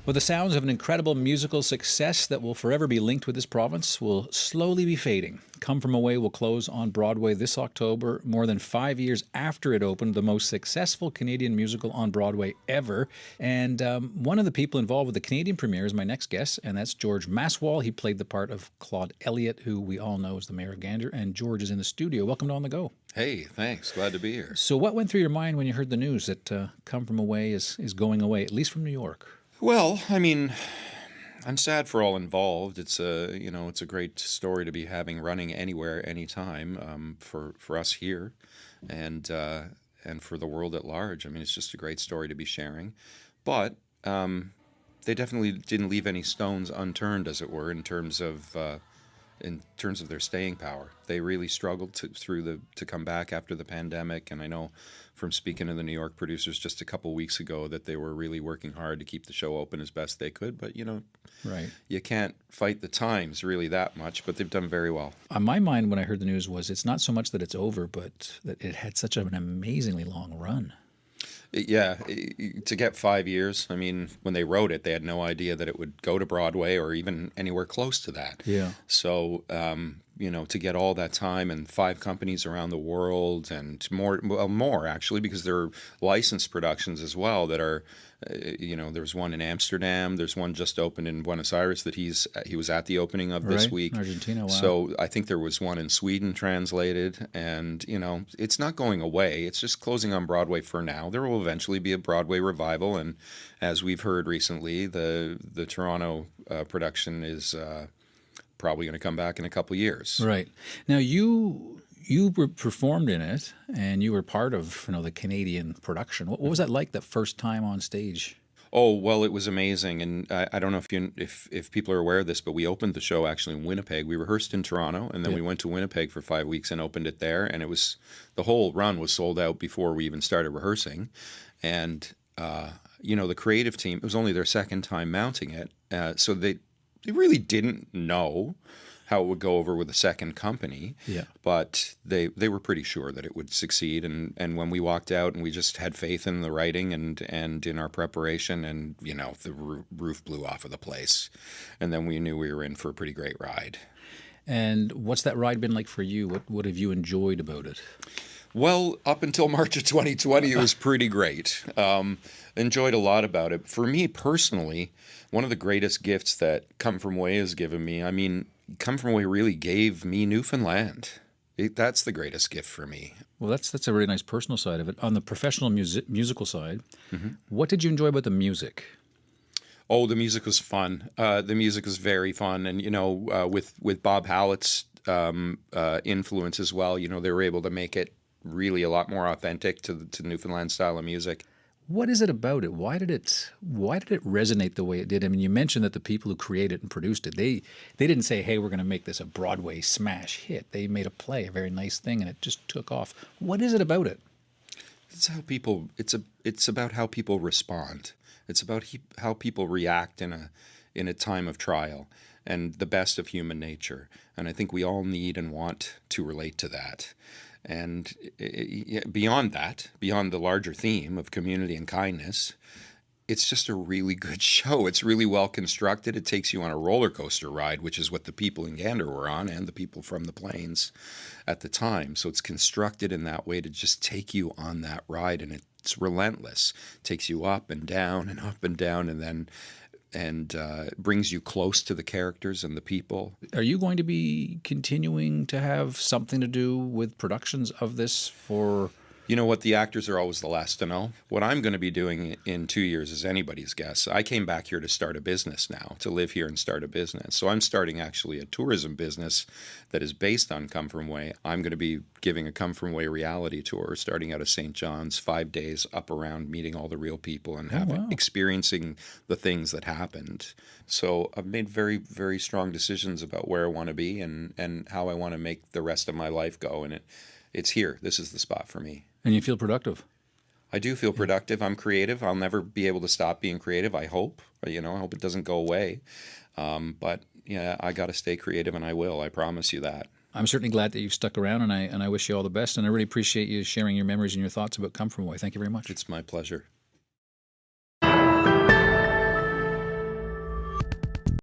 Well, the sounds of an incredible musical success that will forever be linked with this province will slowly be fading. Come From Away will close on Broadway this October, more than 5 years after it opened, the most successful Canadian musical on Broadway ever. And one of the people involved with the Canadian premiere is my next guest, and that's George Maswell. He played the part of Claude Elliott, who we all know is the Mayor of Gander, and George is in the studio. Welcome to On the Go. Hey, thanks. Glad to be here. So what went through your mind when you heard the news that Come From Away is going away, at least from New York? Well, I mean, I'm sad for all involved. It's it's a great story to be having running anywhere, anytime, for us here, and for the world at large. I mean, it's just a great story to be sharing. But they definitely didn't leave any stones unturned, as it were, in terms of their staying power. They really struggled to come back after the pandemic, and I know from speaking to the New York producers just a couple weeks ago that they were really working hard to keep the show open as best they could. But right, you can't fight the times really that much. But they've done very well. On my mind, when I heard the news, was it's not so much that it's over, but that it had such an amazingly long run. Yeah, to get 5 years. I mean, when they wrote it, they had no idea that it would go to Broadway or even anywhere close to that. Yeah. So, to get all that time and 5 companies around the world and more actually, because there are licensed productions as well that are, there's one in Amsterdam, there's one just opened in Buenos Aires that he was at the opening of this week. Argentina, wow. So I think there was one in Sweden translated, and it's not going away. It's just closing on Broadway for now. There will eventually be a Broadway revival, and as we've heard recently, the Toronto production is probably going to come back in a couple years. Right. Now you were performed in it, and you were part of the Canadian production. What was that like, that first time on stage? Oh, well, it was amazing, and I don't know if people are aware of this, but we opened the show actually in Winnipeg. We rehearsed in Toronto, and then we went to Winnipeg for 5 weeks and opened it there, and the whole run was sold out before we even started rehearsing. And the creative team, it was only their second time mounting it, so they really didn't know how it would go over with a second company, but they were pretty sure that it would succeed. And when we walked out, and we just had faith in the writing and in our preparation, and the roof blew off of the place, and then we knew we were in for a pretty great ride. And what's that ride been like for you? What have you enjoyed about it? Well, up until March of 2020, it was pretty great. Enjoyed a lot about it. For me personally, one of the greatest gifts that Come From Away has given me, I mean, Come From Away really gave me Newfoundland. That's the greatest gift for me. Well, that's a really nice personal side of it. On the professional musical side, what did you enjoy about the music? Oh, the music was fun. The music was very fun, and with Bob Hallett's influence as well, they were able to make it really a lot more authentic to Newfoundland style of music. What is it about it? Why did it resonate the way it did? I mean, you mentioned that the people who created it and produced it, they didn't say, hey, we're going to make this a Broadway smash hit. They made a play, a very nice thing, and it just took off. What is it about it? It's about how people respond. It's about how people react in a time of trial, and the best of human nature. And I think we all need and want to relate to that. And beyond that, beyond the larger theme of community and kindness, it's just a really good show. It's really well constructed. It takes you on a roller coaster ride, which is what the people in Gander were on, and the people from the plains at the time. So it's constructed in that way to just take you on that ride, and it's relentless. It takes you up and down and up and down, and then brings you close to the characters and the people. Are you going to be continuing to have something to do with productions of this for... You know what? The actors are always the last to know. What I'm going to be doing in 2 years is anybody's guess. I came back here to start a business now, to live here and start a business. So I'm starting actually a tourism business that is based on Come From Away. I'm going to be giving a Come From Away reality tour starting out of St. John's, 5 days up around meeting all the real people and experiencing the things that happened. So I've made very, very strong decisions about where I want to be and how I want to make the rest of my life go. And it's here. This is the spot for me. And you feel productive? I do feel productive. I'm creative. I'll never be able to stop being creative, I hope. I hope it doesn't go away. But yeah, I got to stay creative, and I will. I promise you that. I'm certainly glad that you've stuck around, and I wish you all the best. And I really appreciate you sharing your memories and your thoughts about Come From Away. Thank you very much. It's my pleasure.